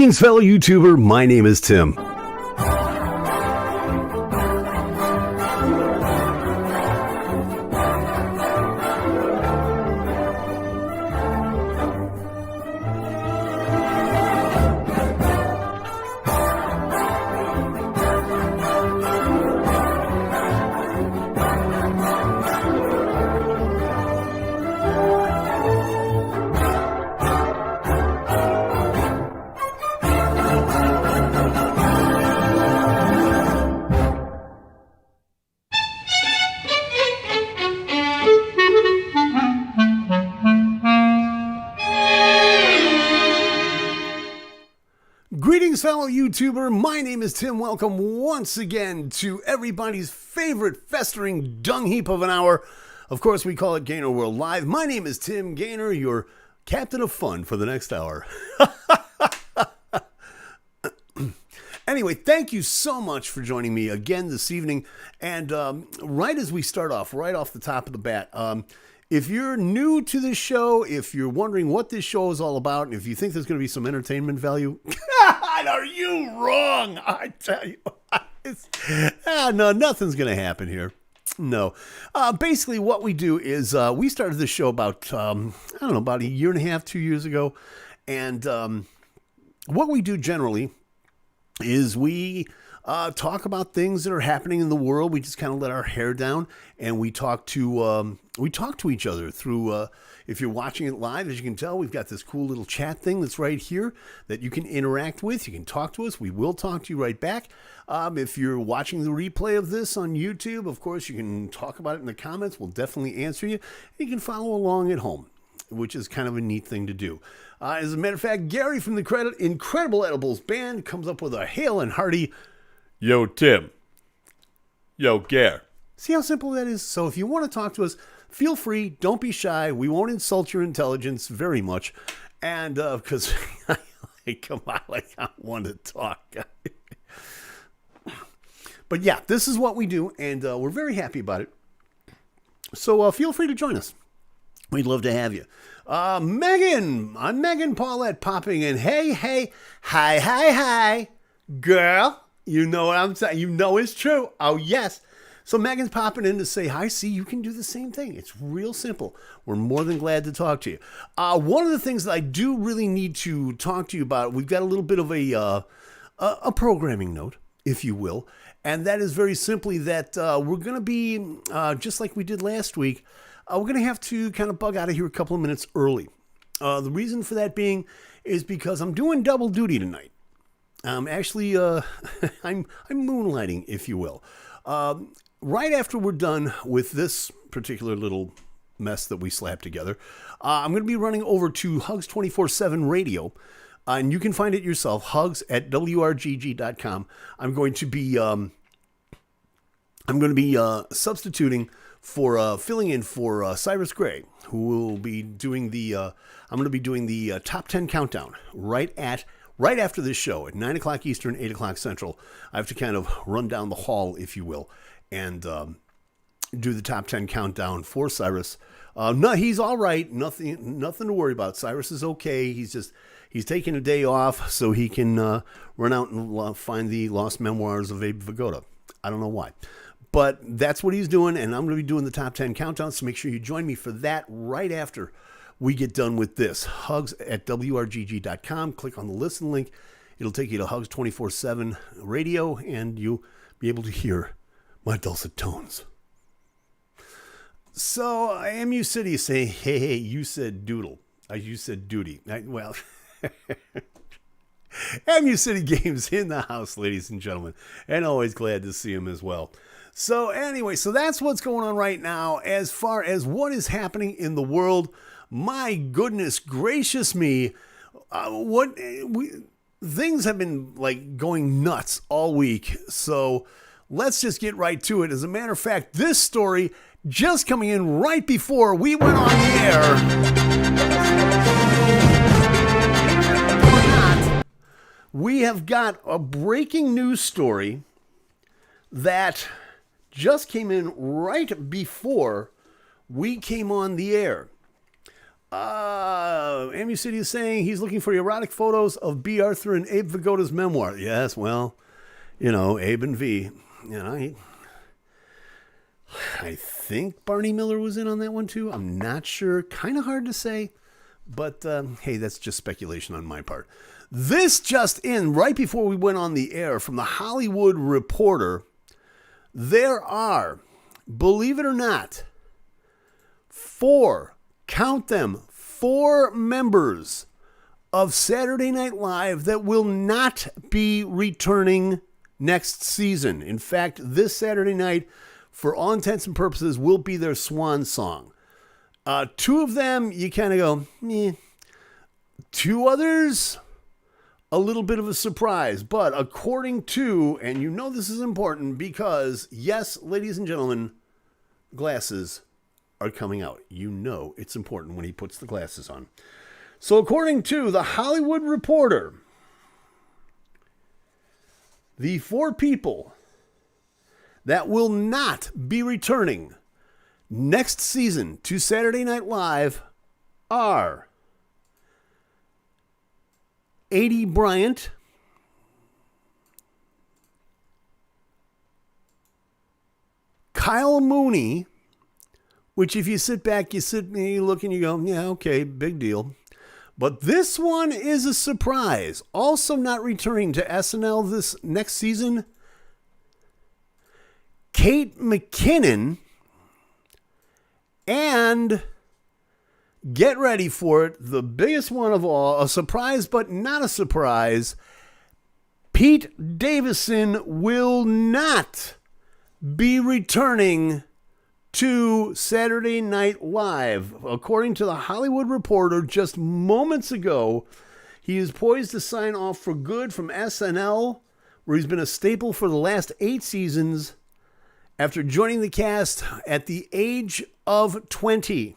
Greetings, fellow YouTuber. My name is Tim. Greetings, fellow YouTuber. My name is Tim. Welcome once again to everybody's favorite festering dung heap of an hour. Of course, we call it GainerWorld Live. My name is Tim Gainer, your captain of fun for the next hour. Anyway, thank you so much for joining me again this evening. And right as we start off, right off the top of the bat, if you're new to this show, if you're wondering what this show is all about, and if you think there's going to be some entertainment value, are you wrong? I tell you, no, nothing's going to happen here. No. Basically, what we do is we started this show about, about a year and a half, 2 years ago. And what we do generally is we talk about things that are happening in the world. We just kind of let our hair down and we talk to each other through. If you're watching it live, as you can tell, we've got this cool little chat thing that's right here that you can interact with. You can talk to us. We will talk to you right back. If you're watching the replay of this on YouTube, of course, you can talk about it in the comments. We'll definitely answer you. You can follow along at home, which is kind of a neat thing to do. As a matter of fact, Gary from the Incredible Edibles Band comes up with a hail and hearty, "Yo, Tim. Yo, Gare." See how simple that is? So if you want to talk to us, feel free. Don't be shy. We won't insult your intelligence very much. And because, come on, I want to talk. But yeah, this is what we do, and we're very happy about it. So feel free to join us. We'd love to have you. Megan, I'm Megan Paulette popping in. Hey, hi, girl. You know what I'm saying? You know it's true. Oh, yes. So Megan's popping in to say hi. See, you can do the same thing. It's real simple. We're more than glad to talk to you. One of the things that I do really need to talk to you about, we've got a little bit of a programming note, if you will. And that is very simply that we're going to be, just like we did last week, we're going to have to kind of bug out of here a couple of minutes early. The reason for that being is because I'm doing double duty tonight. Actually, I'm moonlighting, if you will. Right after we're done with this particular little mess that we slapped together, I'm going to be running over to Hugs 24/7 Radio, and you can find it yourself, hugs at wrgg.com. I'm going to be substituting for filling in for Cyrus Gray, who will be doing I'm going to be doing the top 10 countdown right after this show at 9 o'clock Eastern, 8 o'clock Central. I have to kind of run down the hall, if you will, and do the top 10 countdown for Cyrus. No, he's all right. Nothing to worry about. Cyrus is okay. He's taking a day off so he can run out and find the lost memoirs of Abe Vigoda. I don't know why. But that's what he's doing, and I'm going to be doing the top 10 countdown, so make sure you join me for that right after we get done with this. Hugs at wrgg.com. Click on the listen link. It'll take you to Hugs 24/7 Radio, and you'll be able to hear my dulcet tones. So, MU City is saying, hey, you said doodle. You said duty. Well, MU City Games in the house, ladies and gentlemen, and always glad to see him as well. So anyway, so that's what's going on right now. As far as what is happening in the world, my goodness gracious me, things have been like going nuts all week. So let's just get right to it. As a matter of fact, this story just coming in right before we went on the air. We have got a breaking news story that just came in right before we came on the air. Amu City is saying he's looking for erotic photos of B. Arthur and Abe Vigoda's memoir. Yes, well, Abe and V. I think Barney Miller was in on that one too. I'm not sure. Kind of hard to say. But, hey, that's just speculation on my part. This just in, right before we went on the air, from the Hollywood Reporter, there are, believe it or not, 4 members of Saturday Night Live that will not be returning next season. In fact, this Saturday night, for all intents and purposes, will be their swan song. 2 of them, you kind of go, meh. 2 others, a little bit of a surprise. But according to, and this is important because, yes, ladies and gentlemen, glasses are coming out. It's important when he puts the glasses on. So according to the Hollywood Reporter, the 4 people that will not be returning next season to Saturday Night Live are Aidy Bryant, Kyle Mooney, which if you sit back, you look and you go, yeah, okay, big deal. But this one is a surprise. Also not returning to SNL this next season, Kate McKinnon, and get ready for it, the biggest one of all, a surprise but not a surprise, Pete Davidson will not be returning to Saturday Night Live. According to the Hollywood Reporter, just moments ago, he is poised to sign off for good from SNL, where he's been a staple for the last 8 seasons, after joining the cast at the age of 20.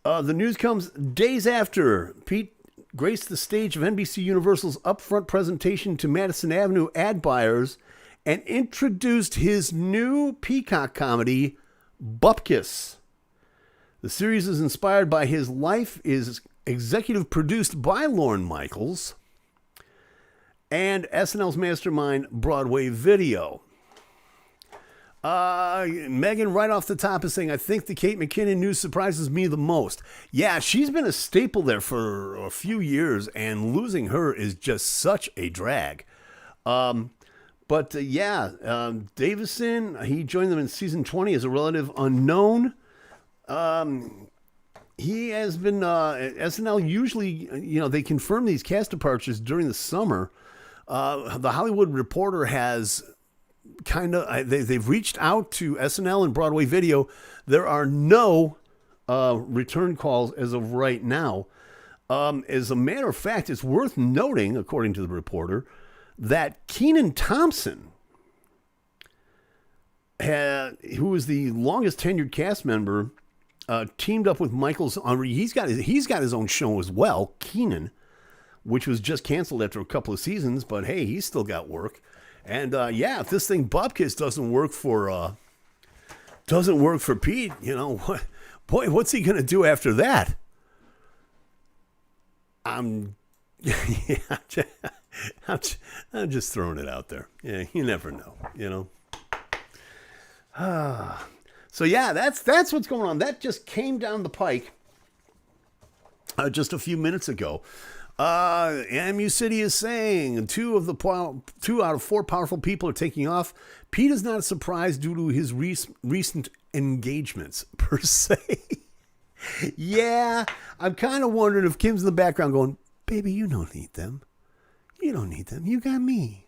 The news comes days after Pete graced the stage of NBC Universal's upfront presentation to Madison Avenue ad buyers and introduced his new Peacock comedy, Bupkis. The series is inspired by his life, is executive produced by Lorne Michaels, and SNL's Mastermind Broadway Video. Megan, right off the top, is saying, I think the Kate McKinnon news surprises me the most. Yeah, she's been a staple there for a few years, and losing her is just such a drag. Davison, he joined them in season 20 as a relative unknown. He has been, SNL usually, they confirm these cast departures during the summer. The Hollywood Reporter has they've reached out to SNL and Broadway Video. There are no return calls as of right now. As a matter of fact, it's worth noting, according to the Reporter, that Kenan Thompson, who is the longest tenured cast member, teamed up with Michaels. He's got his own show as well, Kenan, which was just canceled after a couple of seasons. But hey, he's still got work. And if this thing Bupkis doesn't work for Pete, what's he gonna do after that? I'm just throwing it out there. Yeah, you never know, So yeah, that's what's going on. That just came down the pike just a few minutes ago. Amu City is saying 2 out of 4 powerful people are taking off. Pete is not a surprise due to his recent engagements, per se. Yeah, I'm kind of wondering if Kim's in the background going, baby, you don't need them. You don't need them. You got me.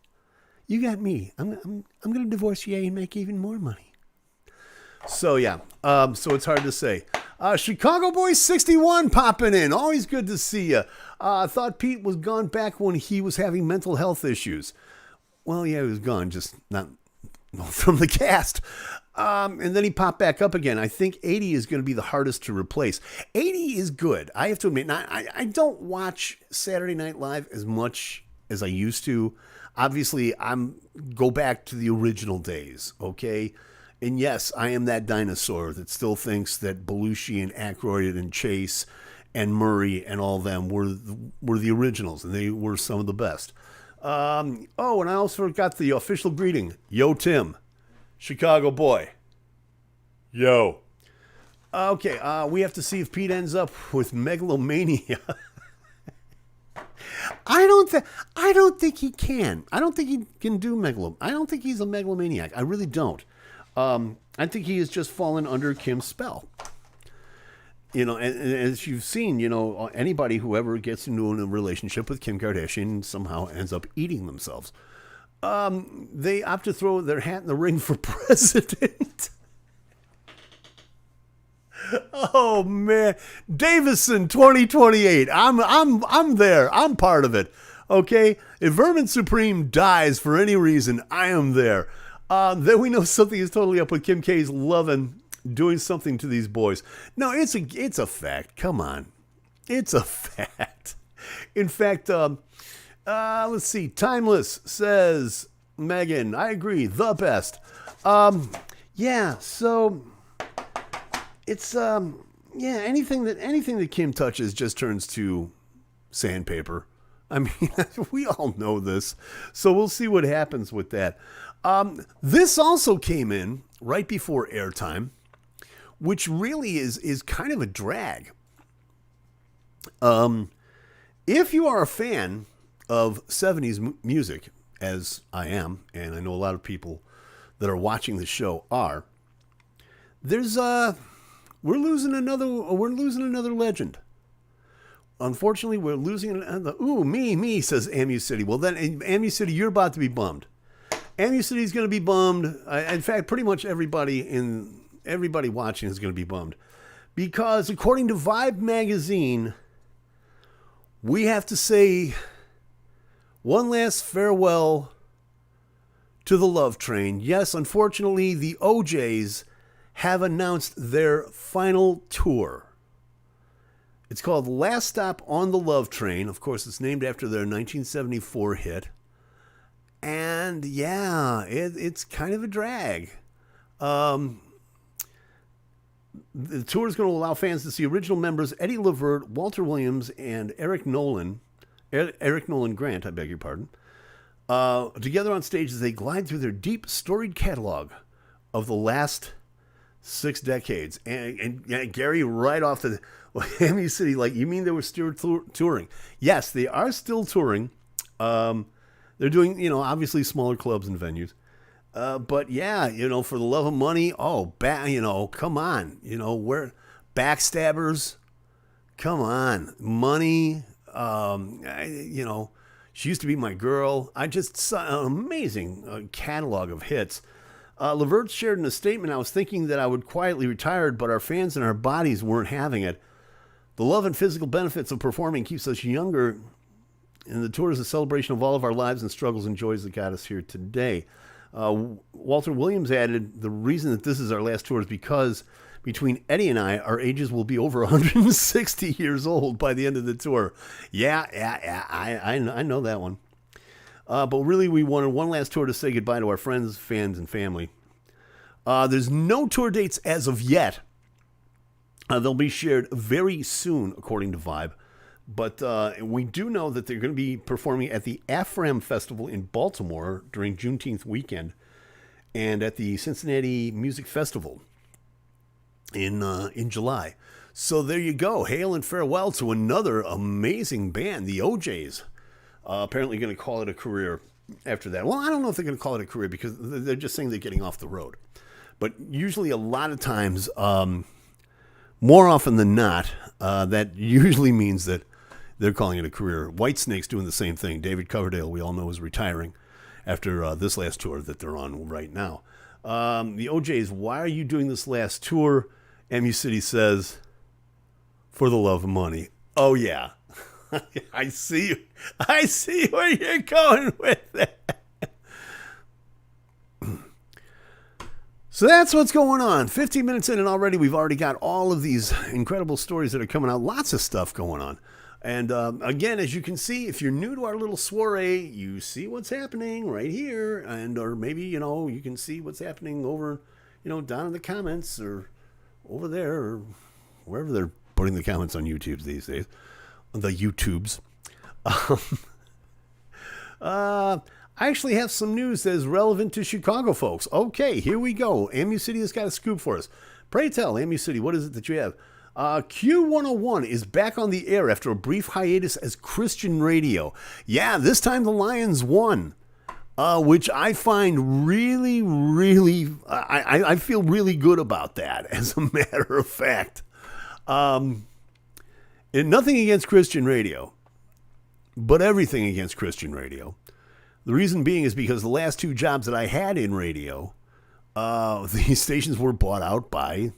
You got me. I'm going to divorce you and make even more money. So, yeah. So it's hard to say. Chicago Boy 61 popping in. Always good to see you. I thought Pete was gone back when he was having mental health issues. Well, yeah, he was gone, just not from the cast. And then he popped back up again. I think 80 is going to be the hardest to replace. 80 is good. I have to admit, I don't watch Saturday Night Live as much as I used to. Obviously, go back to the original days, okay? And yes, I am that dinosaur that still thinks that Belushi and Aykroyd and Chase and Murray and all them were the originals, and they were some of the best. Oh, and I also got the official greeting. Yo, Tim. Chicago boy. Yo. Okay, we have to see if Pete ends up with megalomania. I don't think he can. I don't think he can do I don't think he's a megalomaniac. I really don't. I think he has just fallen under Kim's spell. And as you've seen, anybody who ever gets into a relationship with Kim Kardashian somehow ends up eating themselves. They opt to throw their hat in the ring for president. Oh man, Davison 2028. I'm there. I'm part of it. Okay, if Vermin Supreme dies for any reason, I am there. Then we know something is totally up with Kim K's loving doing something to these boys. No, it's a fact. Come on, it's a fact. In fact, let's see. Timeless says Megan. I agree. The best. Yeah. So. It's anything that Kim touches just turns to sandpaper. I mean, we all know this, so we'll see what happens with that. This also came in right before airtime, which really is kind of a drag. If you are a fan of 70s music, as I am, and I know a lot of people that are watching the show are, we're losing another legend. Unfortunately, we're losing another. Ooh, me, says Amu City. Well, then, Amu City, you're about to be bummed. Amu City is going to be bummed. In fact, pretty much everybody watching is going to be bummed. Because according to Vibe magazine, we have to say one last farewell to the Love Train. Yes, unfortunately, the OJs have announced their final tour. It's called Last Stop on the Love Train. Of course, it's named after their 1974 hit. And yeah, it's kind of a drag. The tour is going to allow fans to see original members Eddie Levert, Walter Williams, and Eric Nolan Grant, I beg your pardon, together on stage as they glide through their deep, storied catalog of the last 6 decades. And Gary, right off the Miami City, like, you mean they were still touring? Yes, they are still touring. They're doing, obviously smaller clubs and venues. But yeah, for the love of money, come on. We're backstabbers. Come on. Money. She used to be my girl. I just saw an amazing catalog of hits. Levert shared in a statement, I was thinking that I would quietly retire, but our fans and our bodies weren't having it. The love and physical benefits of performing keeps us younger, and the tour is a celebration of all of our lives and struggles and joys that got us here today. Walter Williams added, the reason that this is our last tour is because between Eddie and I, our ages will be over 160 years old by the end of the tour. Yeah, I know that one. But really, we wanted one last tour to say goodbye to our friends, fans, and family. There's no tour dates as of yet. They'll be shared very soon, according to Vibe. But we do know that they're going to be performing at the AFRAM Festival in Baltimore during Juneteenth weekend, and at the Cincinnati Music Festival in July. So there you go. Hail and farewell to another amazing band, the OJs. Apparently going to call it a career after that. Well, I don't know if they're going to call it a career because they're just saying they're getting off the road. But usually a lot of times, more often than not, that usually means that they're calling it a career. Whitesnake's doing the same thing. David Coverdale, we all know, is retiring after this last tour that they're on right now. The OJs, why are you doing this last tour? MU City says, for the love of money. Oh, yeah. I see where you're going with that. So that's what's going on. 15 minutes in, and already we've already got all of these incredible stories that are coming out. Lots of stuff going on. And again, as you can see, if you're new to our little soiree, you see what's happening right here. Or maybe, you can see what's happening over down in the comments or over there or wherever they're putting the comments on YouTube these days, the YouTubes. I actually have some news that is relevant to Chicago folks. Okay, here we go. Amu City has got a scoop for us. Pray tell, Amu City, what is it that you have? Q101 is back on the air after a brief hiatus as Christian radio. Yeah, this time the Lions won, which I find really, really, I feel really good about that, as a matter of fact. And nothing against Christian radio, but everything against Christian radio. The reason being is because the last two jobs that I had in radio, these stations were bought out by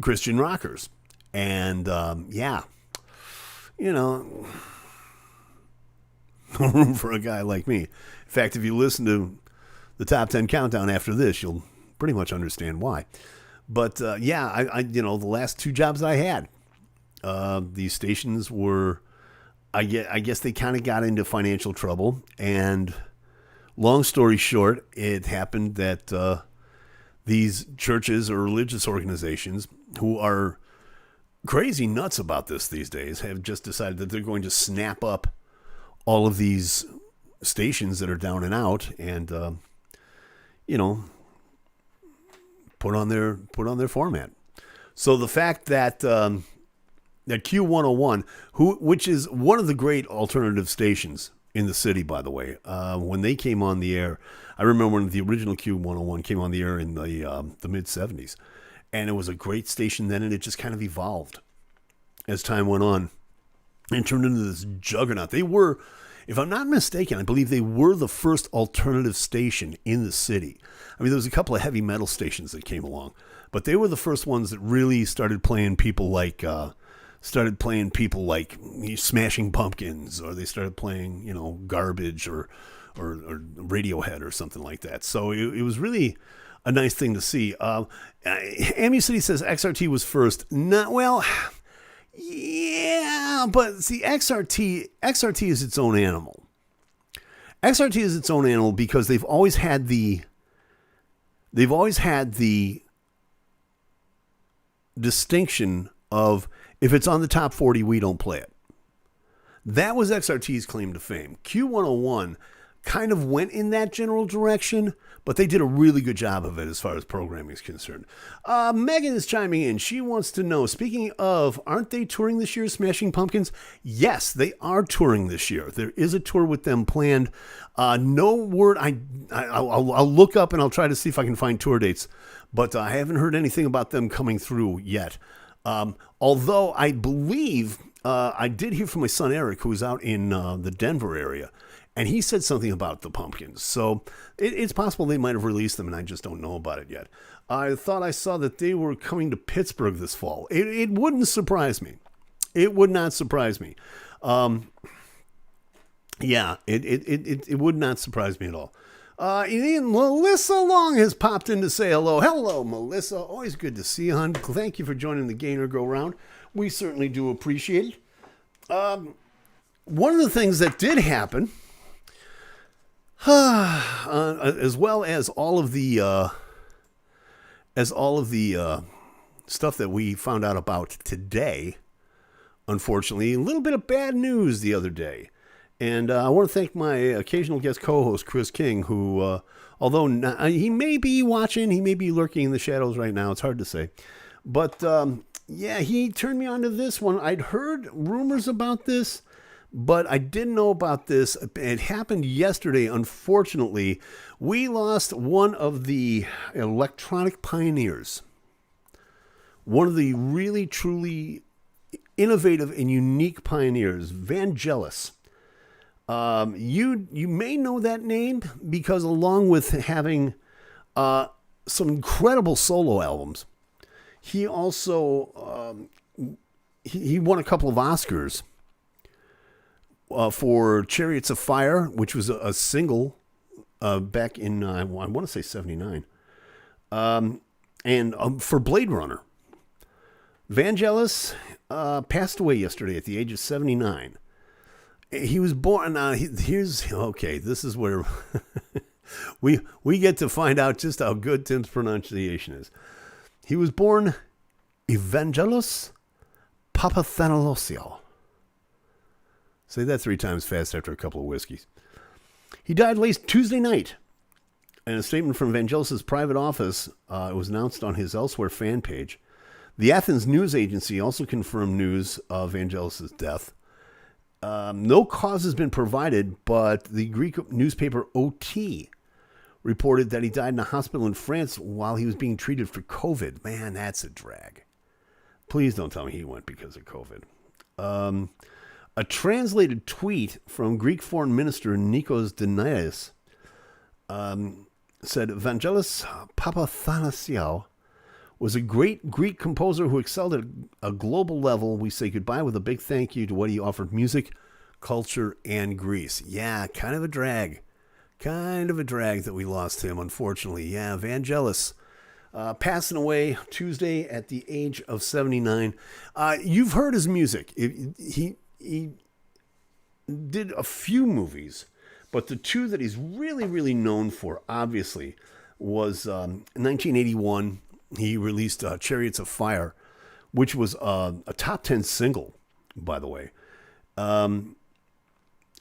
Christian rockers. And, no room for a guy like me. In fact, if you listen to the Top 10 Countdown after this, you'll pretty much understand why. But, the last two jobs I had, these stations were, I guess they kind of got into financial trouble. And long story short, it happened that these churches or religious organizations who are crazy nuts about this these days have just decided that they're going to snap up all of these stations that are down and out and, put on their format. So the fact that that Q101, which is one of the great alternative stations in the city, by the way, when they came on the air, I remember when the original Q101 came on the air in the mid-'70s, and it was a great station then, and it just kind of evolved as time went on and turned into this juggernaut. They were, if I'm not mistaken, I believe they were the first alternative station in the city. I mean, there was a couple of heavy metal stations that came along, but they were the first ones that really started playing people like Smashing Pumpkins, or they started playing, Garbage or Radiohead or something like that. So it was really a nice thing to see. Amu City says XRT was first. Yeah, but see, XRT is its own animal. XRT is its own animal because they've always had the distinction of, if it's on the top 40, we don't play it. That was XRT's claim to fame. Q101 kind of went in that general direction, but they did a really good job of it as far as programming is concerned. Megan is chiming in. She wants to know, speaking of, aren't they touring this year, Smashing Pumpkins? Yes, they are touring this year. There is a tour with them planned. No word. I'll look up and I'll try to see if I can find tour dates, but I haven't heard anything about them coming through yet. Although I believe I did hear from my son Eric, who's out in the Denver area, and he said something about the Pumpkins. So it's possible they might have released them, and I just don't know about it yet. I thought I saw that they were coming to Pittsburgh this fall. It wouldn't surprise me. It would not surprise me. It would not surprise me at all. Melissa Long has popped in to say hello. Hello, Melissa. Always good to see you, hon. Thank you for joining the Gainer Go Round. We certainly do appreciate it. One of the things that did happen, as well as all of the stuff that we found out about today, unfortunately, a little bit of bad news the other day. And I want to thank my occasional guest co-host, Chris King, who, although he may be watching, he may be lurking in the shadows right now. It's hard to say. But, he turned me on to this one. I'd heard rumors about this, but I didn't know about this. It happened yesterday. Unfortunately, we lost one of the electronic pioneers, one of the really, truly innovative and unique pioneers, Vangelis. You may know that name because, along with having some incredible solo albums, he also he won a couple of Oscars for Chariots of Fire, which was a single back in I want to say 79, and for Blade Runner. Vangelis passed away yesterday at the age of 79. He was born. This is where we get to find out just how good Tim's pronunciation is. He was born Evangelos Papathanassiou. Say that 3 times fast after a couple of whiskeys. He died late Tuesday night. In a statement from Evangelos' private office, it was announced on his Elsewhere fan page. The Athens news agency also confirmed news of Evangelos' death. No cause has been provided, but the Greek newspaper OT reported that he died in a hospital in France while he was being treated for COVID. Man, that's a drag. Please don't tell me he went because of COVID. A translated tweet from Greek Foreign Minister Nikos Denias said, Evangelos Papathanassiou was a great Greek composer who excelled at a global level. We say goodbye with a big thank you to what he offered music, culture, and Greece. Yeah, kind of a drag. Kind of a drag that we lost him, unfortunately. Yeah, Evangelos passing away Tuesday at the age of 79. You've heard his music. He did a few movies, but the 2 that he's really, really known for, obviously, was in 1981, he released Chariots of Fire, which was a top 10 single, by the way. And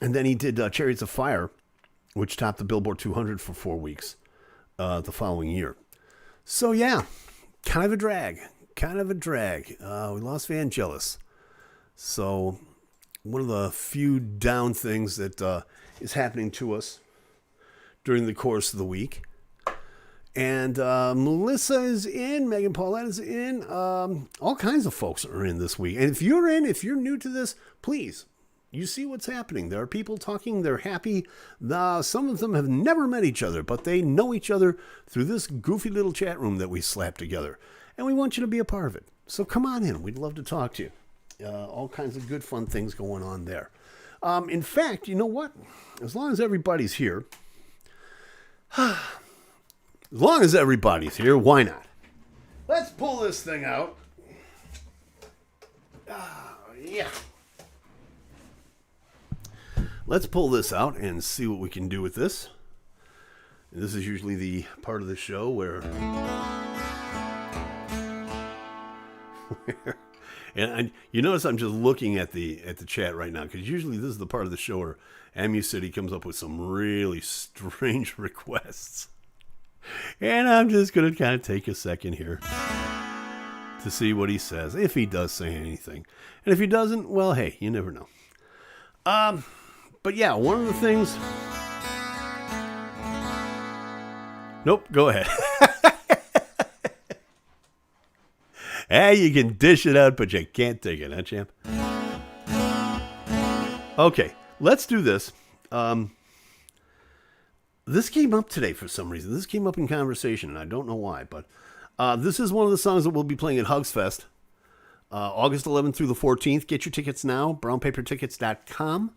then he did Chariots of Fire, which topped the Billboard 200 for 4 weeks the following year. So, yeah, kind of a drag. We lost Evangelos. So, one of the few down things that is happening to us during the course of the week. And Melissa is in, Megan Paulette is in, all kinds of folks are in this week. And if you're new to this, please, you see what's happening. There are people talking, they're happy. Some of them have never met each other, but they know each other through this goofy little chat room that we slapped together. And we want you to be a part of it. So come on in, we'd love to talk to you. All kinds of good, fun things going on there. In fact, you know what? As long as everybody's here, why not? Let's pull this thing out. Yeah. Let's pull this out and see what we can do with this. And this is usually the part of the show where and you notice I'm just looking at the chat right now, because usually this is the part of the show where Amu City comes up with some really strange requests. And I'm just going to kind of take a second here to see what he says, if he does say anything. And if he doesn't, well, hey, you never know. But yeah, one of the things... Nope, go ahead. Hey, you can dish it out, but you can't take it, huh, champ? Okay, let's do this. This came up today for some reason. This came up in conversation, and I don't know why, but this is one of the songs that we'll be playing at Hugs Fest, August 11th through the 14th. Get your tickets now, brownpapertickets.com.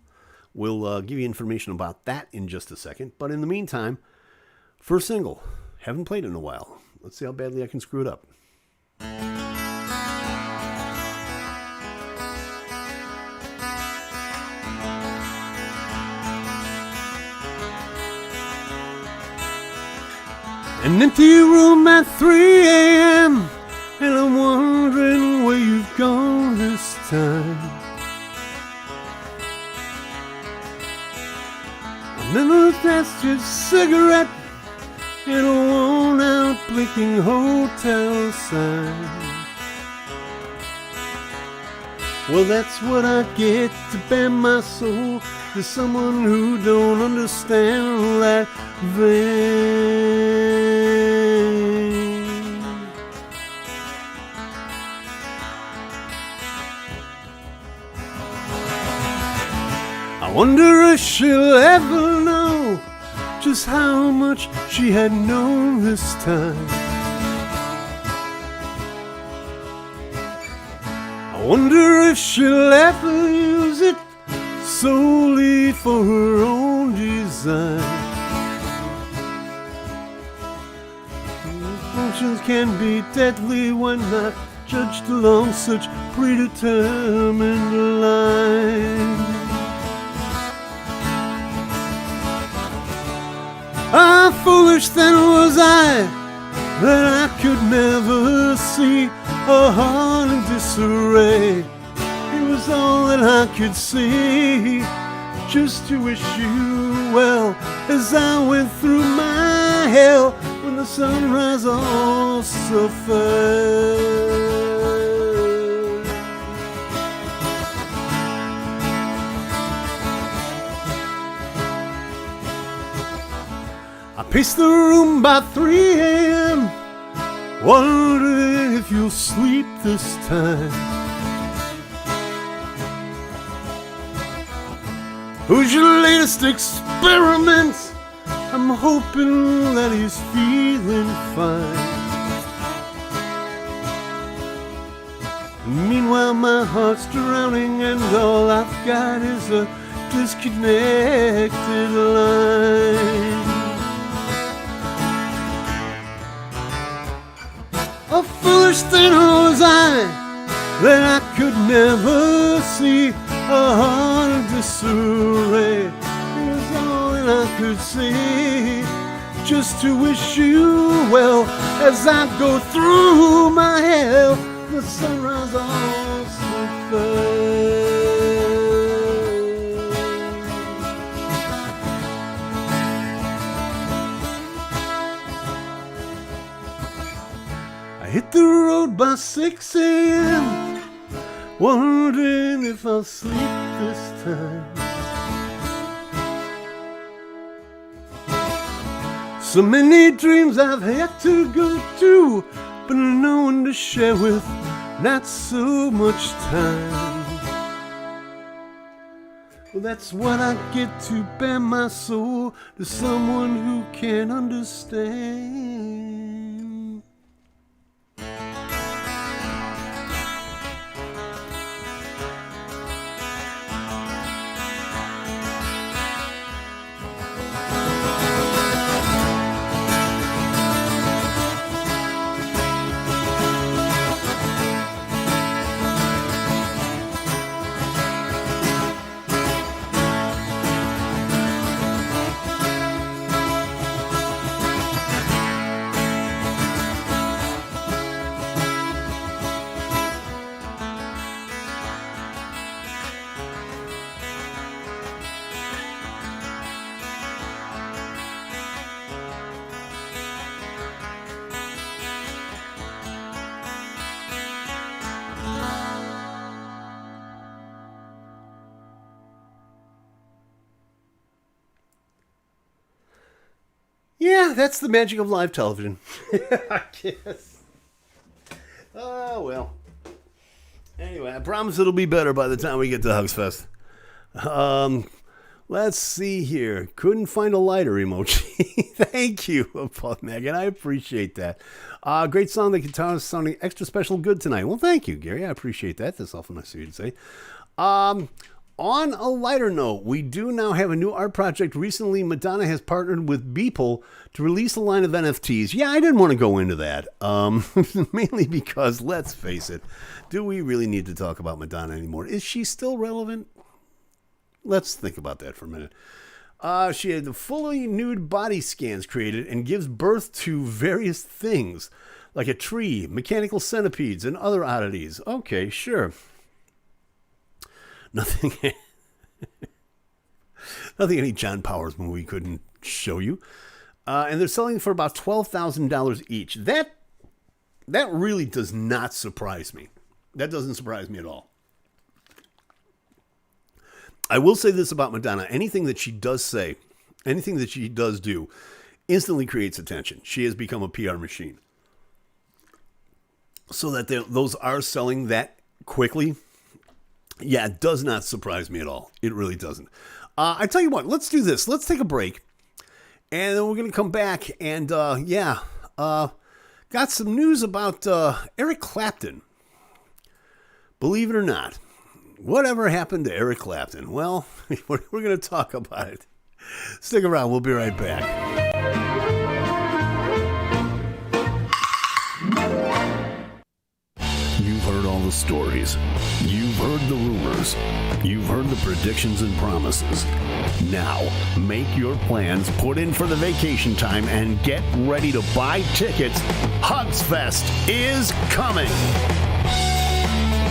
We'll give you information about that in just a second. But in the meantime, first single. Haven't played it in a while. Let's see how badly I can screw it up. An empty room at 3 a.m. and I'm wondering where you've gone this time. Remember that's your cigarette and a worn-out blinking hotel sign. Well, that's what I get to bare my soul to someone who don't understand that vein. I wonder if she'll ever know just how much she had known this time. I wonder if she'll ever use it solely for her own design. Functions can be deadly when not judged along such predetermined lines. foolish then was I, that I could never see a heart in disarray. It was all that I could see, just to wish you well, as I went through my hell when the sunrise also fell. I paced the room by 3 a.m., wondering if you'll sleep this time. Who's your latest experiment? I'm hoping that he's feeling fine. Meanwhile, my heart's drowning, and all I've got is a disconnected line. A foolish thing was I, that I could never see a heart in disarray. It was all that I could see, just to wish you well, as I go through my hell. The sunrise also fell. I hit the road by 6 a.m., wondering if I'll sleep this time. So many dreams I've had to go to, but no one to share with, not so much time. Well, that's what I get to bare my soul to someone who can understand. Yeah, that's the magic of live television. I guess. Oh, well. Anyway, I promise it'll be better by the time we get to Hugs Fest. Let's see here. Couldn't find a lighter emoji. Thank you, Megan. I appreciate that. Great song. The guitar is sounding extra special good tonight. Well, thank you, Gary. I appreciate that. That's awful nice of you to say. On a lighter note, we do now have a new art project. Recently, Madonna has partnered with Beeple to release a line of NFTs. Yeah, I didn't want to go into that, mainly because, let's face it, do we really need to talk about Madonna anymore? Is she still relevant? Let's think about that for a minute. She had the fully nude body scans created and gives birth to various things, like a tree, mechanical centipedes, and other oddities. Okay, sure. Nothing any John Powers movie couldn't show you. And they're selling for about $12,000 each. That really does not surprise me. That doesn't surprise me at all. I will say this about Madonna. Anything that she does say, anything that she does do, instantly creates attention. She has become a PR machine. So that those are selling that quickly. Yeah, it does not surprise me at all. It really doesn't. I tell you what, let's do this. Let's take a break. And then we're going to come back and, got some news about Eric Clapton. Believe it or not, whatever happened to Eric Clapton? Well, we're going to talk about it. Stick around. We'll be right back. You've heard all the stories. You've heard the rumors. You've heard the predictions and promises. Now, make your plans, put in for the vacation time, and get ready to buy tickets. Hugs Fest is coming!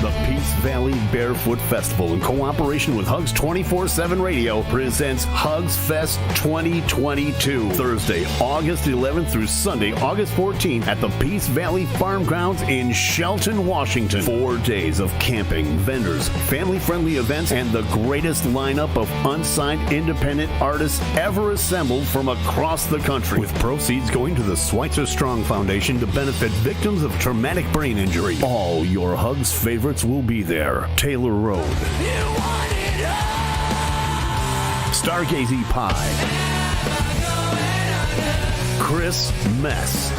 The Peace Valley Barefoot Festival, in cooperation with Hugs 24/7 Radio, presents Hugs Fest 2022. Thursday, August 11th through Sunday, August 14th at the Peace Valley Farm Grounds in Shelton, Washington. 4 days of camping, vendors, family-friendly events, and the greatest lineup of unsigned independent artists ever assembled from across the country, with proceeds going to the Sweitzer Strong Foundation to benefit victims of traumatic brain injury. All your Hugs favorites will be there. Taylor Road, Stargazy Pie, Chris Mess,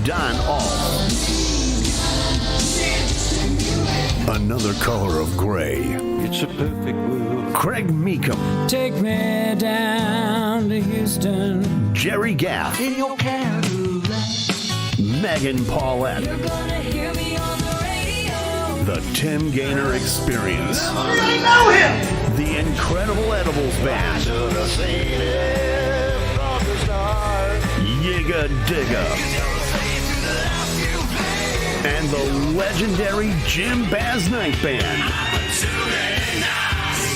Don All, Another Color of Gray, It's a perfect world. Craig Meekum, Take me down to Houston. Jerry Gaff, In your Cadillac. Megan Paulette, You're gonna hear me on the radio. The Tim Gainer Experience, I really know him. The Incredible Edibles Band, Yiga Digga, and the legendary Jim Baz Night Band.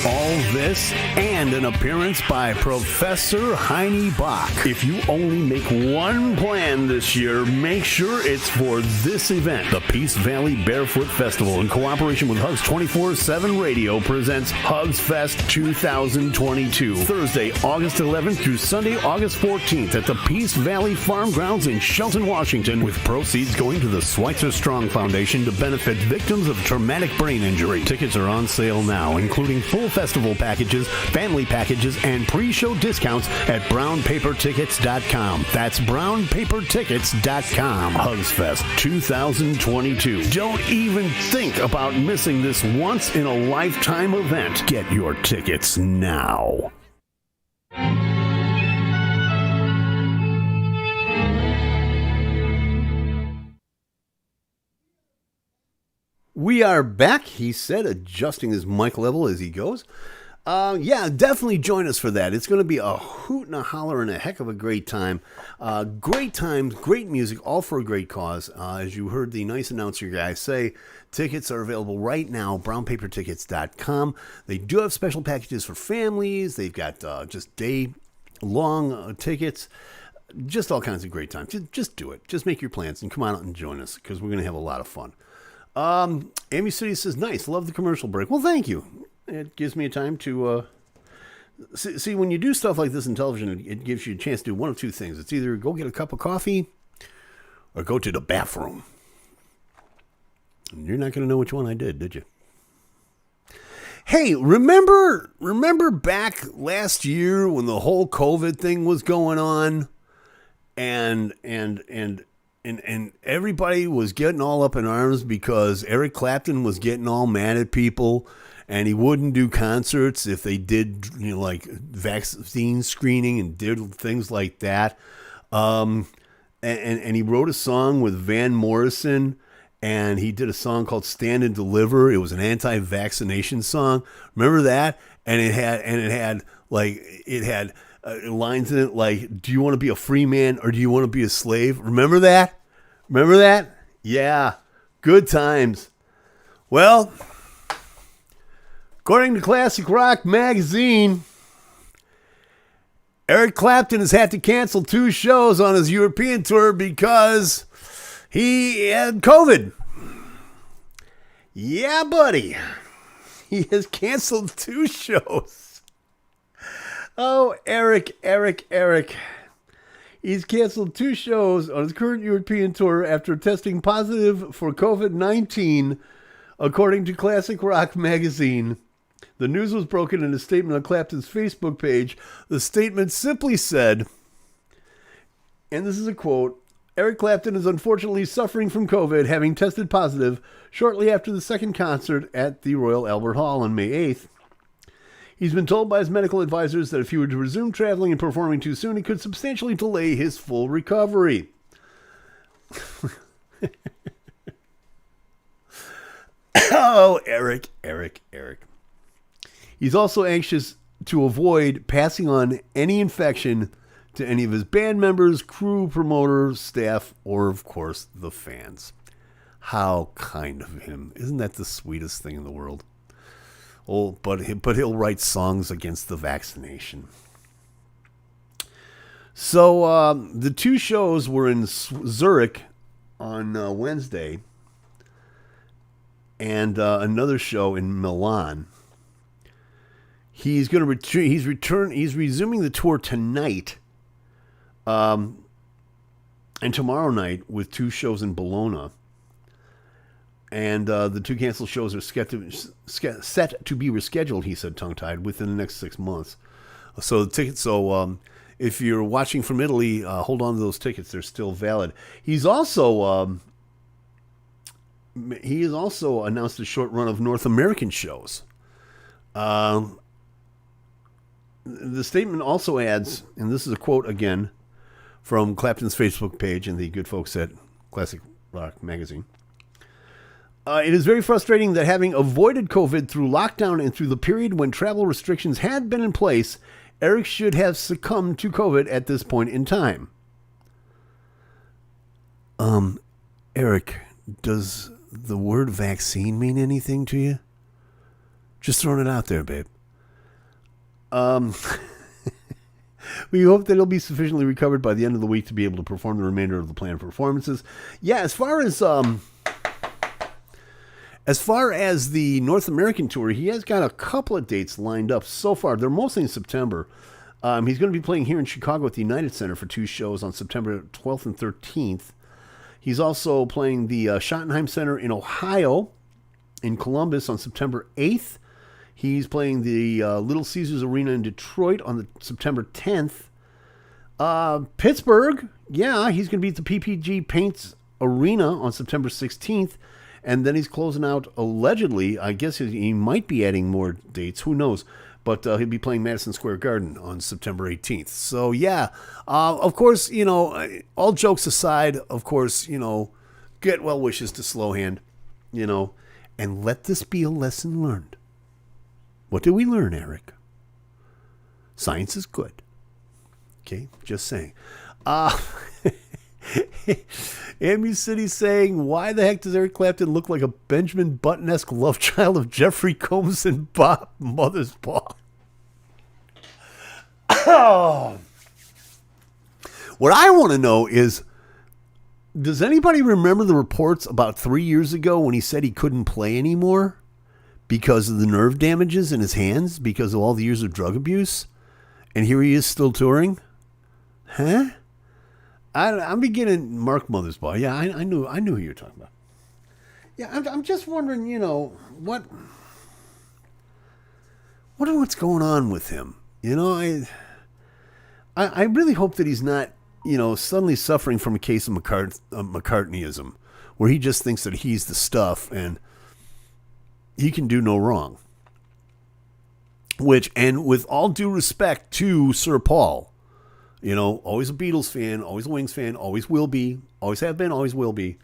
All this and an appearance by Professor Heine Bach. If you only make one plan this year, make sure it's for this event. The Peace Valley Barefoot Festival, in cooperation with Hugs 24/7 Radio, presents Hugs Fest 2022. Thursday, August 11th through Sunday, August 14th at the Peace Valley Farm Grounds in Shelton, Washington, with proceeds going to the Sweitzer Strong Foundation to benefit victims of traumatic brain injury. Tickets are on sale now, including full festival packages, family packages, and pre-show discounts at brownpapertickets.com. That's brownpapertickets.com. Hugsfest 2022. Don't even think about missing this once-in-a-lifetime event. Get your tickets now. We are back, he said, adjusting his mic level as he goes. Yeah, definitely join us for that. It's going to be a hoot and a holler and a heck of a great time. Great times, great music, all for a great cause. As you heard the nice announcer guy say, tickets are available right now, brownpapertickets.com. They do have special packages for families. They've got just day-long tickets. Just all kinds of great times. Just do it. Just make your plans and come on out and join us, because we're going to have a lot of fun. Amy City says, nice, love the commercial break. Well, thank you. It gives me a time to, see, when you do stuff like this in television, it gives you a chance to do one of two things. It's either go get a cup of coffee or go to the bathroom. And you're not going to know which one I did you? Hey, remember back last year when the whole COVID thing was going on and everybody was getting all up in arms because Eric Clapton was getting all mad at people and he wouldn't do concerts if they did, like vaccine screening and did things like that. And he wrote a song with Van Morrison, and he did a song called Stand and Deliver. It was an anti-vaccination song. Remember that? And it had lines in it like, do you want to be a free man or do you want to be a slave? Remember that? Yeah. Good times. Well, according to Classic Rock magazine, Eric Clapton has had to cancel 2 shows on his European tour because he had COVID. Yeah, buddy. He has canceled 2 shows. Oh, Eric. He's canceled 2 shows on his current European tour after testing positive for COVID-19, according to Classic Rock magazine. The news was broken in a statement on Clapton's Facebook page. The statement simply said, and this is a quote, Eric Clapton is unfortunately suffering from COVID, having tested positive shortly after the second concert at the Royal Albert Hall on May 8th. He's been told by his medical advisors that if he were to resume traveling and performing too soon, it could substantially delay his full recovery. Oh, Eric. He's also anxious to avoid passing on any infection to any of his band members, crew, promoters, staff, or, of course, the fans. How kind of him. Isn't that the sweetest thing in the world? Oh, but he'll write songs against the vaccination. So the two shows were in Zurich on Wednesday, and another show in Milan. He's going to return. He's resuming the tour tonight, and tomorrow night with two shows in Bologna. And the two canceled shows are set to be rescheduled, he said, tongue-tied, within the next 6 months. So the tickets. So if you're watching from Italy, hold on to those tickets; they're still valid. He has also announced a short run of North American shows. The statement also adds, and this is a quote again from Clapton's Facebook page and the good folks at Classic Rock Magazine. It is very frustrating that having avoided COVID through lockdown and through the period when travel restrictions had been in place, Eric should have succumbed to COVID at this point in time. Eric, does the word vaccine mean anything to you? Just throwing it out there, babe. We hope that he'll be sufficiently recovered by the end of the week to be able to perform the remainder of the planned performances. Yeah, as far as the North American tour, he has got a couple of dates lined up so far. They're mostly in September. He's going to be playing here in Chicago at the United Center for two shows on September 12th and 13th. He's also playing the Schottenheim Center in Ohio, in Columbus on September 8th. He's playing the Little Caesars Arena in Detroit on September 10th. Pittsburgh, yeah, he's going to be at the PPG Paints Arena on September 16th. And then he's closing out, allegedly, I guess he might be adding more dates. Who knows? But he'll be playing Madison Square Garden on September 18th. So, yeah, of course, all jokes aside, of course, get well wishes to Slowhand, and let this be a lesson learned. What did we learn, Eric? Science is good. Okay, just saying. Amy City saying, why the heck does Eric Clapton look like a Benjamin Button-esque love child of Jeffrey Combs and Bob Mothersbaugh? What I want to know is, does anybody remember the reports about 3 years ago when he said he couldn't play anymore because of the nerve damages in his hands because of all the years of drug abuse? And here he is still touring? Huh? I'm beginning Mark Mothersbaugh. Yeah, I knew who you were talking about. Yeah, I'm just wondering, what's going on with him? I really hope that he's not, suddenly suffering from a case of McCartneyism, where he just thinks that he's the stuff and he can do no wrong. And with all due respect to Sir Paul, always a Beatles fan, always a Wings fan, always will be, always have been, always will be.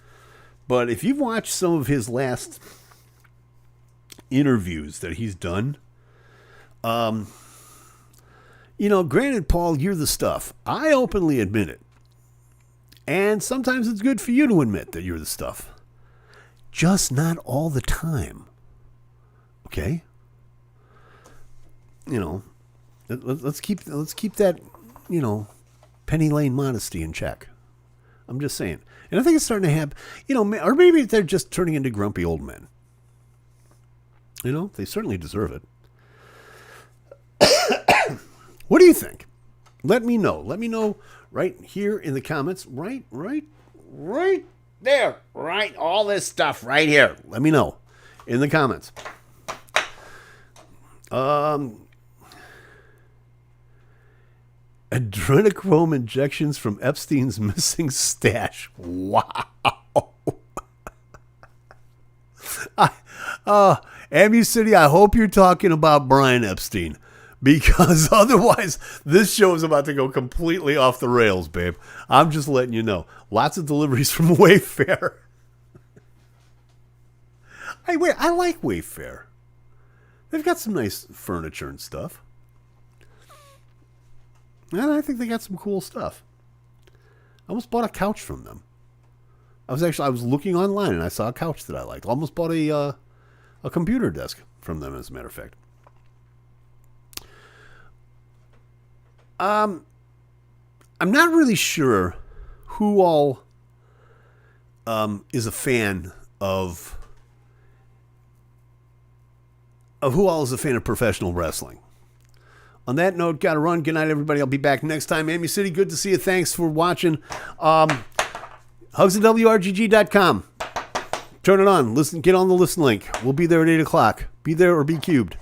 But if you've watched some of his last interviews that he's done, granted, Paul, you're the stuff. I openly admit it. And sometimes it's good for you to admit that you're the stuff. Just not all the time. Okay? Let's keep that, Penny Lane modesty in check. I'm just saying. And I think it's starting to happen, or maybe they're just turning into grumpy old men. They certainly deserve it. What do you think? Let me know. Let me know right here in the comments. Right there. Right. All this stuff right here. Let me know in the comments. Adrenochrome injections from Epstein's missing stash. Wow. Ambu City, I hope you're talking about Brian Epstein, because otherwise this show is about to go completely off the rails, babe. I'm just letting you know. Lots of deliveries from Wayfair. I like Wayfair. They've got some nice furniture and stuff. And I think they got some cool stuff. I almost bought a couch from them. I was looking online and I saw a couch that I liked. Almost bought a computer desk from them, as a matter of fact. I'm not really sure who all is a fan of professional wrestling. On that note, gotta run. Good night, everybody. I'll be back next time. Amy City, good to see you. Thanks for watching. Hugs at WRGG.com. Turn it on. Listen. Get on the listen link. We'll be there at 8 o'clock. Be there or be cubed.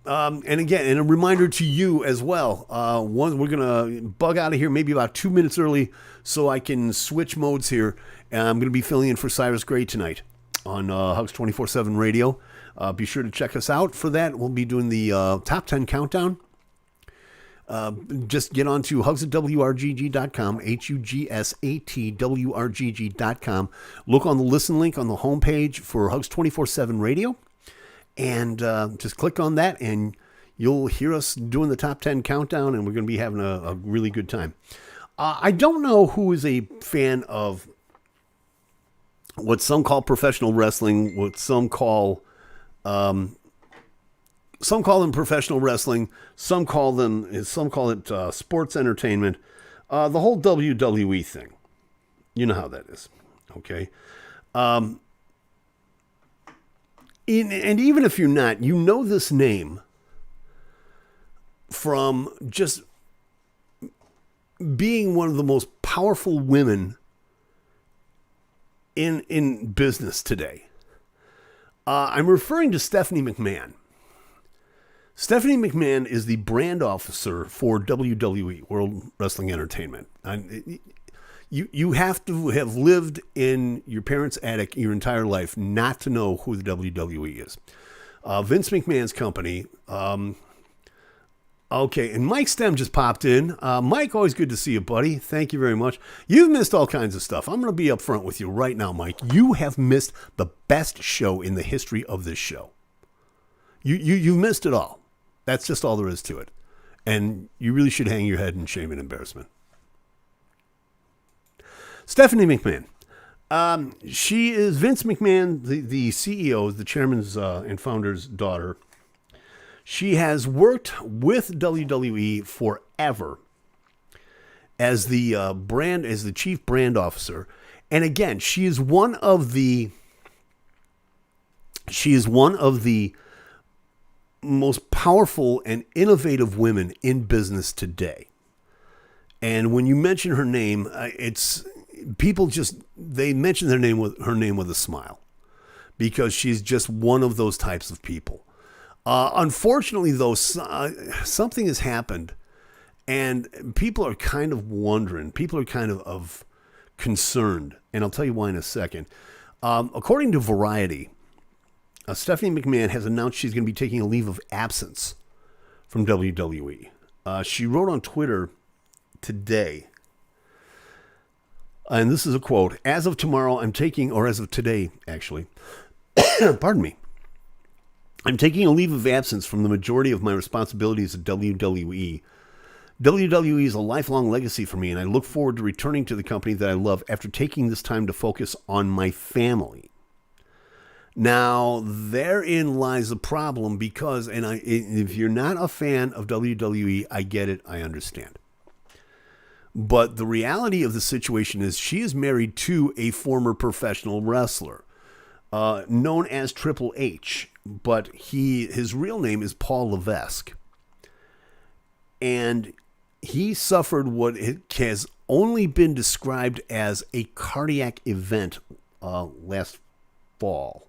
And again, and a reminder to you as well. We're going to bug out of here maybe about 2 minutes early so I can switch modes here. And I'm going to be filling in for Cyrus Gray tonight on Hugs 24/7 Radio. Be sure to check us out for that. We'll be doing the top 10 countdown. Just get on to hugsatwrgg.com, HUGSATWRGG.com. Look on the listen link on the homepage for Hugs 24/7 Radio. And just click on that and you'll hear us doing the top 10 countdown, and we're going to be having a really good time. I don't know who is a fan of what some call professional wrestling, what some call them professional wrestling, some call it sports entertainment, the whole WWE thing. You know how that is, okay? And even if you're not, you know this name from just being one of the most powerful women in business today. I'm referring to Stephanie McMahon. Stephanie McMahon is the brand officer for WWE, World Wrestling Entertainment. You have to have lived in your parents' attic your entire life not to know who the WWE is. Vince McMahon's company. Okay, and Mike Stem just popped in. Mike, always good to see you, buddy. Thank you very much. You've missed all kinds of stuff. I'm going to be up front with you right now, Mike. You have missed the best show in the history of this show. You've missed it all. That's just all there is to it. And you really should hang your head in shame and embarrassment. Stephanie McMahon. She is Vince McMahon, the CEO, the chairman's and founder's daughter. She has worked with WWE forever as the chief brand officer. And again, she is one of the most powerful and innovative women in business today. And when you mention her name, they mention her name with a smile, because she's just one of those types of people. Unfortunately, though, something has happened, and people are kind of wondering. People are kind of concerned, and I'll tell you why in a second. According to Variety, Stephanie McMahon has announced she's going to be taking a leave of absence from WWE. She wrote on Twitter today, and this is a quote: "As of tomorrow, as of today, actually, pardon me, I'm taking a leave of absence from the majority of my responsibilities at WWE. WWE is a lifelong legacy for me, and I look forward to returning to the company that I love after taking this time to focus on my family." Now, therein lies the problem, because, if you're not a fan of WWE, I get it, I understand. But the reality of the situation is she is married to a former professional wrestler known as Triple H, but his real name is Paul Levesque. And he suffered what has only been described as a cardiac event last fall.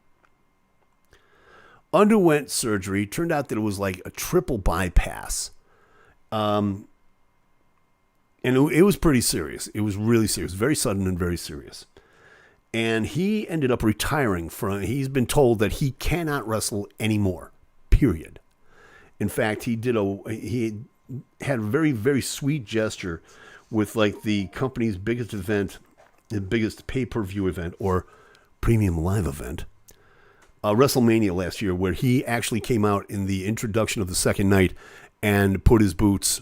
Underwent surgery. Turned out that it was like a triple bypass. And it was pretty serious. It was really serious. Very sudden and very serious. And he ended up retiring he's been told that he cannot wrestle anymore. Period. In fact, he had a very, very sweet gesture with like the company's biggest event, the biggest pay-per-view event or premium live event, WrestleMania last year, where he actually came out in the introduction of the second night and put his boots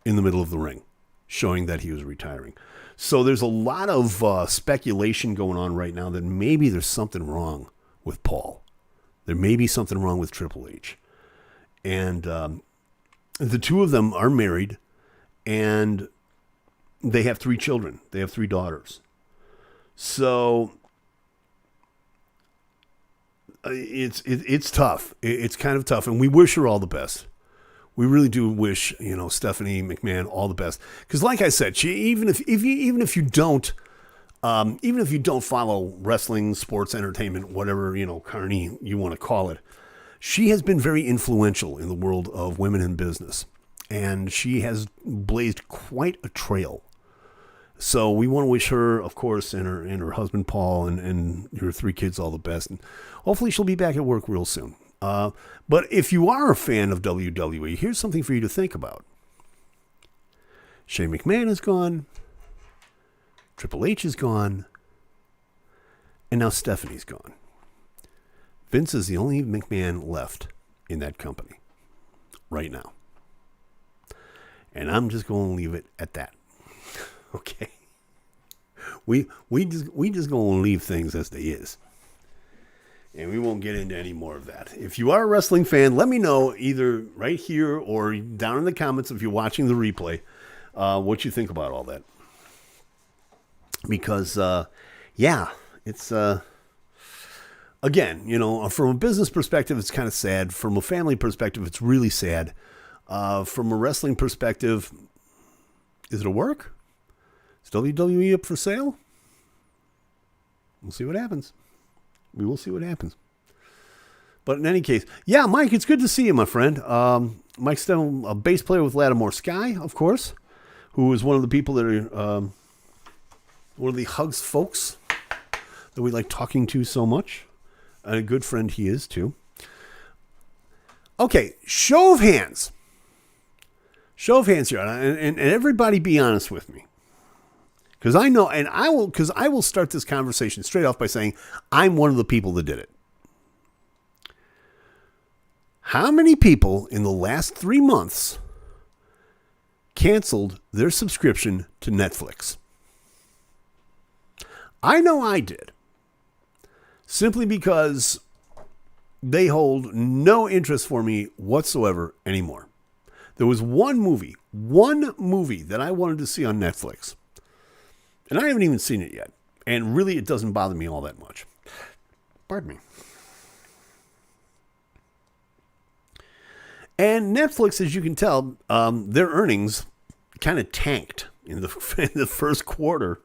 in the middle of the ring, showing that he was retiring. So there's a lot of speculation going on right now that maybe there's something wrong with Paul. There may be something wrong with Triple H. And the two of them are married, and they have 3 children. They have 3 daughters. So it's tough. It's kind of tough, and we wish her all the best. We really do wish, Stephanie McMahon all the best. Because, like I said, she even if you don't follow wrestling, sports, entertainment, whatever carny you want to call it, she has been very influential in the world of women in business, and she has blazed quite a trail. So we want to wish her, of course, and her husband Paul and her 3 kids all the best, and hopefully she'll be back at work real soon. But if you are a fan of WWE, here's something for you to think about. Shane McMahon is gone. Triple H is gone. And now Stephanie's gone. Vince is the only McMahon left in that company right now. And I'm just going to leave it at that. Okay? We just going to leave things as they is. And we won't get into any more of that. If you are a wrestling fan, let me know either right here or down in the comments if you're watching the replay what you think about all that. Because, it's, again, from a business perspective, it's kind of sad. From a family perspective, it's really sad. From a wrestling perspective, is it a work? Is WWE up for sale? We'll see what happens. We will see what happens. But in any case, yeah, Mike, it's good to see you, my friend. Mike's still a bass player with Lattimore Sky, of course, who is one of the people that are one of the Hugs folks that we like talking to so much. And a good friend he is, too. Okay, show of hands. Show of hands here. And everybody be honest with me. Because I know, and I will start this conversation straight off by saying I'm one of the people that did it. How many people in the last 3 months canceled their subscription to Netflix? I know I did. Simply because they hold no interest for me whatsoever anymore. There was one movie that I wanted to see on Netflix. And I haven't even seen it yet. And really, it doesn't bother me all that much. Pardon me. And Netflix, as you can tell, their earnings kind of tanked in the first quarter.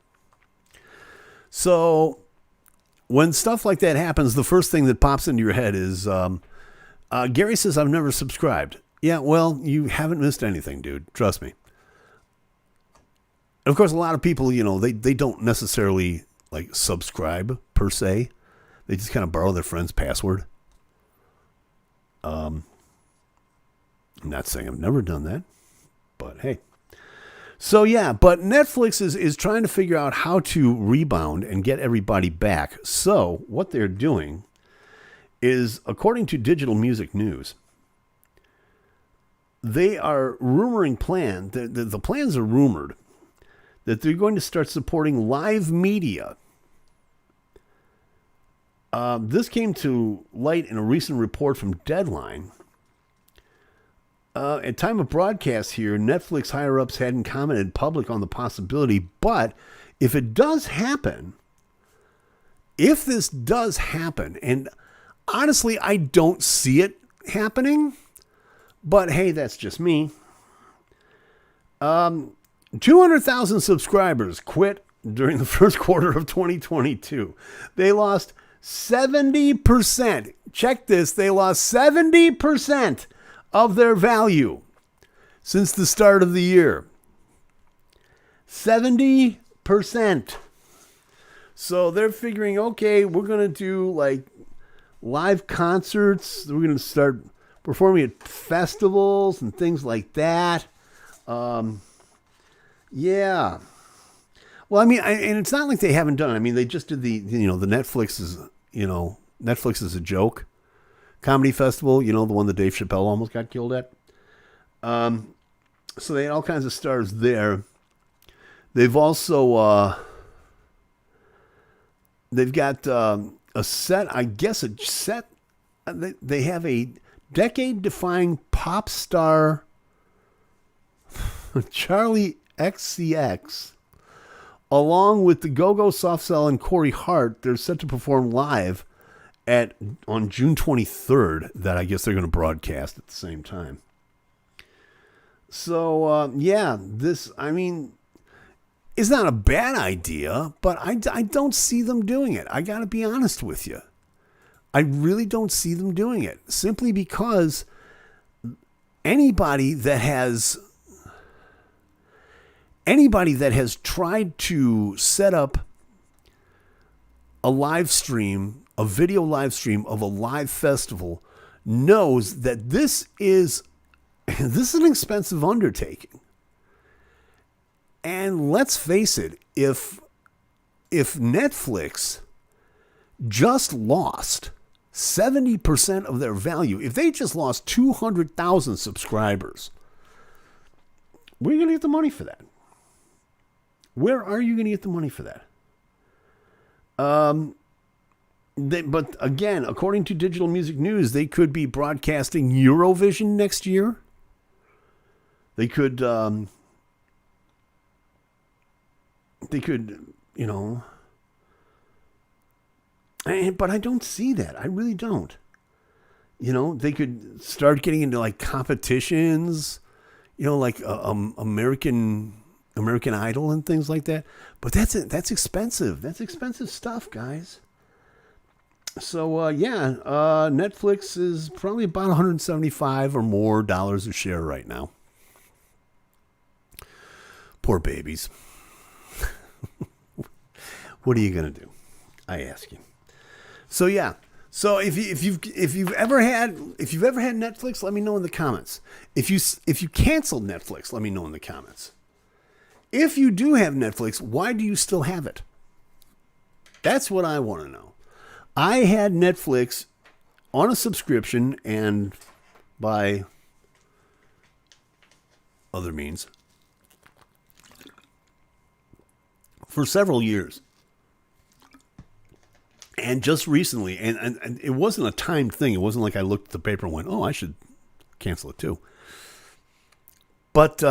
So when stuff like that happens, the first thing that pops into your head is, Gary says, I've never subscribed. Yeah, well, you haven't missed anything, dude. Trust me. And of course, a lot of people, they don't necessarily like subscribe per se. They just kind of borrow their friend's password. I'm not saying I've never done that, but hey. So yeah, but Netflix is trying to figure out how to rebound and get everybody back. So what they're doing is, according to Digital Music News, they are rumoring the plans are rumored that they're going to start supporting live media. This came to light in a recent report from Deadline. At time of broadcast here, Netflix higher-ups hadn't commented public on the possibility, but if it does happen, if this does happen, and honestly, I don't see it happening, but hey, that's just me. 200,000 subscribers quit during the first quarter of 2022. They lost 70%. Check this. They lost 70% of their value since the start of the year. 70%. So they're figuring, okay, we're going to do like live concerts. We're going to start performing at festivals and things like that. Yeah. Well, I mean, and it's not like they haven't done it. I mean, they just did the Netflix is a joke comedy festival, the one that Dave Chappelle almost got killed at. So they had all kinds of stars there. They've also, they've got a set, they have a decade-defying pop star, Charlie XCX, along with the Go-Go Soft Cell and Corey Hart. They're set to perform live on June 23rd, that I guess they're going to broadcast at the same time. So, it's not a bad idea, but I don't see them doing it. I got to be honest with you. I really don't see them doing it, simply because anybody that has tried to set up a live stream, a video live stream of a live festival, knows that this is an expensive undertaking. And let's face it, if Netflix just lost 70% of their value, if they just lost 200,000 subscribers, where are you going to get the money for that? Where are you going to get the money for that? But again, according to Digital Music News, they could be broadcasting Eurovision next year. They could, but I don't see that. I really don't. They could start getting into like competitions, like American Idol and things like that. But that's expensive. That's expensive stuff, guys. So, Netflix is probably about $175 or more a share right now. Poor babies. What are you going to do? I ask you. So, yeah. So if you've ever had Netflix, let me know in the comments. If you canceled Netflix, let me know in the comments. If you do have Netflix, why do you still have it? That's what I want to know. I had Netflix on a subscription and by other means for several years. And just recently, and it wasn't a timed thing. It wasn't like I looked at the paper and went, oh, I should cancel it too. But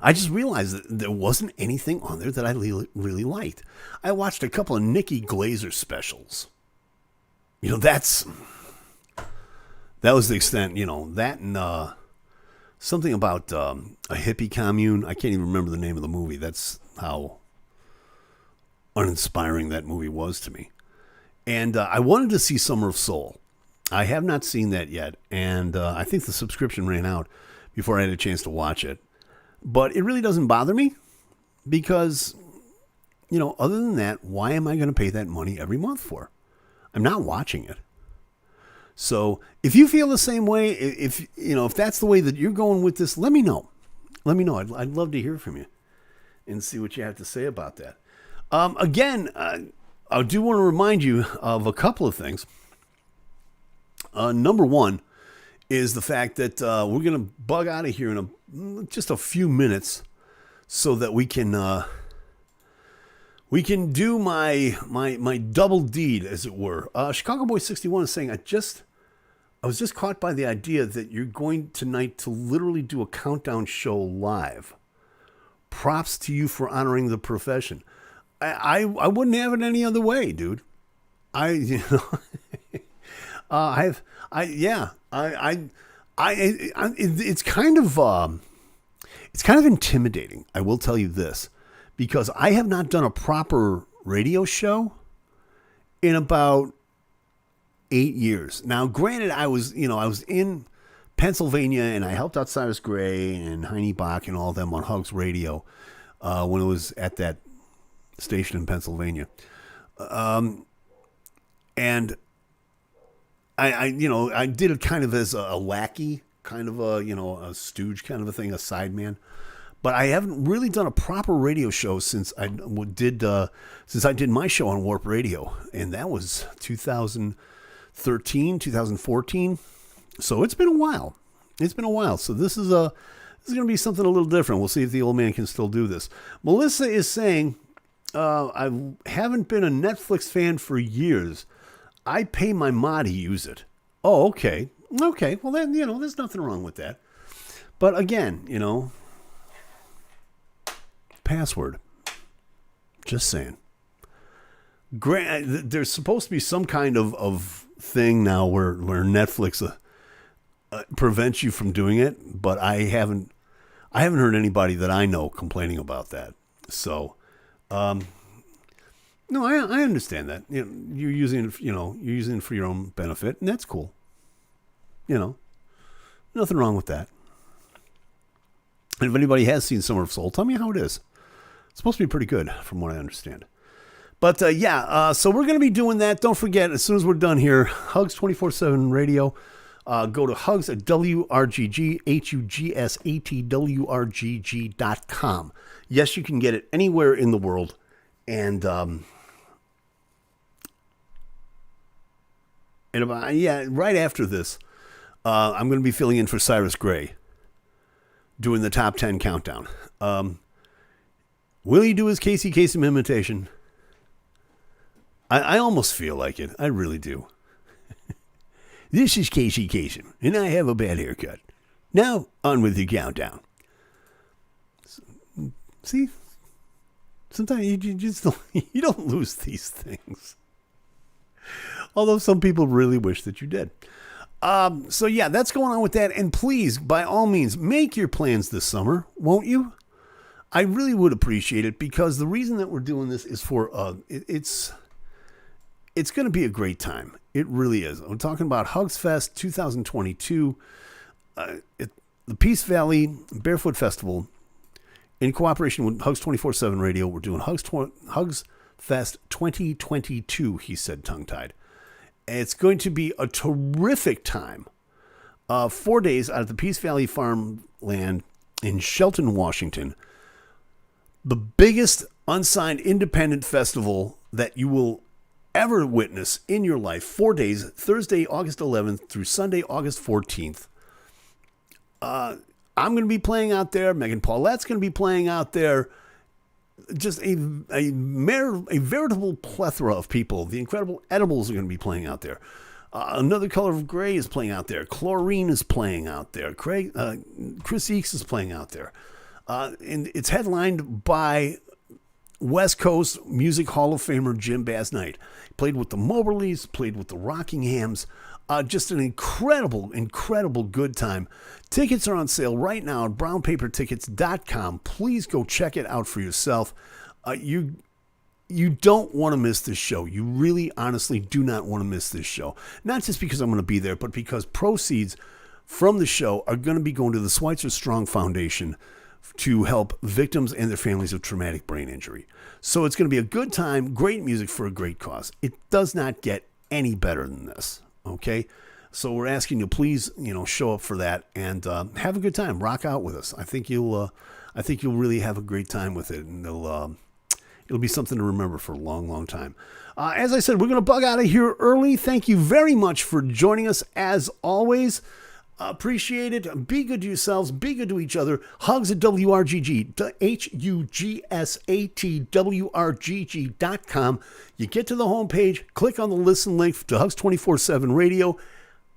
I just realized that there wasn't anything on there that I really liked. I watched a couple of Nikki Glaser specials. That was the extent, that and something about a hippie commune. I can't even remember the name of the movie. That's how uninspiring that movie was to me. And I wanted to see Summer of Soul. I have not seen that yet. And I think the subscription ran out before I had a chance to watch it. But it really doesn't bother me because, other than that, why am I going to pay that money every month for? I'm not watching it. So if you feel the same way, if that's the way that you're going with this, let me know. Let me know. I'd love to hear from you and see what you have to say about that. Again, I do want to remind you of a couple of things. Number one is the fact that we're going to bug out of here in just a few minutes so that we can do my double deed, as it were. Chicago Boy 61 is saying, I was just caught by the idea that you're going tonight to literally do a countdown show live. Props to you for honoring the profession. I wouldn't have it any other way, dude. It's kind of intimidating. I will tell you this, because I have not done a proper radio show in about 8 years. Now, granted, I was in Pennsylvania and I helped out Cyrus Gray and Heine Bach and all of them on Hugs Radio when it was at that station in Pennsylvania. And I did it kind of as a lackey, kind of a stooge kind of a thing, a sideman. But I haven't really done a proper radio show since I did my show on Warp Radio, and that was 2013, 2014. So it's been a while. So this is going to be something a little different. We'll see if the old man can still do this. Melissa is saying, I haven't been a Netflix fan for years. I pay my ma to use it. Oh, okay. Okay. Well, then, there's nothing wrong with that. But again, password. Just saying. There's supposed to be some kind of thing now where Netflix prevents you from doing it, but I haven't heard anybody that I know complaining about that. So, no, I understand that. You're using it, you're using it for your own benefit, and that's cool. Nothing wrong with that. And if anybody has seen Summer of Soul, tell me how it is. It's supposed to be pretty good, from what I understand. But so we're going to be doing that. Don't forget, as soon as we're done here, Hugs 24/7 Radio. Go to Hugs at WRGG, HUGSATWRGG.com. Yes, you can get it anywhere in the world. And right after this, I'm going to be filling in for Cyrus Gray, doing the top 10 countdown. Will he do his Casey Kasem imitation? I almost feel like it. I really do. This is Casey Kasem, and I have a bad haircut. Now, on with the countdown. See? Sometimes you just don't lose these things. Although some people really wish that you did. So yeah, that's going on with that. And please, by all means, make your plans this summer, won't you? I really would appreciate it, because the reason that we're doing this is for it's going to be a great time. It really is. I'm talking about Hugs Fest 2022, the Peace Valley Barefoot Festival. In cooperation with Hugs 24/7 Radio, we're doing Hugs Fest 2022, he said tongue-tied. It's going to be a terrific time. 4 days out of the Peace Valley farmland in Shelton, Washington. The biggest unsigned independent festival that you will ever witness in your life. 4 days, Thursday, August 11th through Sunday, August 14th. I'm going to be playing out there. Megan Paulette's going to be playing out there. Just a veritable plethora of people. The Incredible Edibles are going to be playing out there. Another Color of Gray is playing out there. Chlorine is playing out there. Chris Eakes is playing out there. And it's headlined by West Coast Music Hall of Famer Jim Basnight. Played with the Moberlys, played with the Rockinghams. Just an incredible, incredible good time. Tickets are on sale right now at brownpapertickets.com. Please go check it out for yourself. You don't want to miss this show. You really, honestly do not want to miss this show. Not just because I'm going to be there, but because proceeds from the show are going to be going to the Sweitzer Strong Foundation to help victims and their families of traumatic brain injury. So it's going to be a good time, great music for a great cause. It does not get any better than this. Okay, so we're asking you, please, show up for that and have a good time. Rock out with us. I think you'll really have a great time with it, and it'll be something to remember for a long, long time. As I said, we're going to bug out of here early. Thank you very much for joining us, as always. Appreciate it. Be good to yourselves. Be good to each other. Hugs at WRGG. HUGSATWRGG.com. You get to the homepage, click on the listen link to Hugs 24/7 Radio.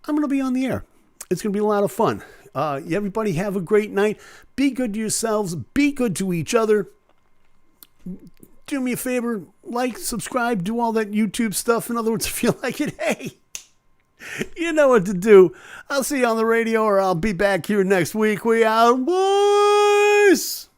I'm going to be on the air. It's going to be a lot of fun. Everybody have a great night. Be good to yourselves. Be good to each other. Do me a favor. Like, subscribe, do all that YouTube stuff. In other words, if you like it, hey, you know what to do. I'll see you on the radio, or I'll be back here next week. We out, boys!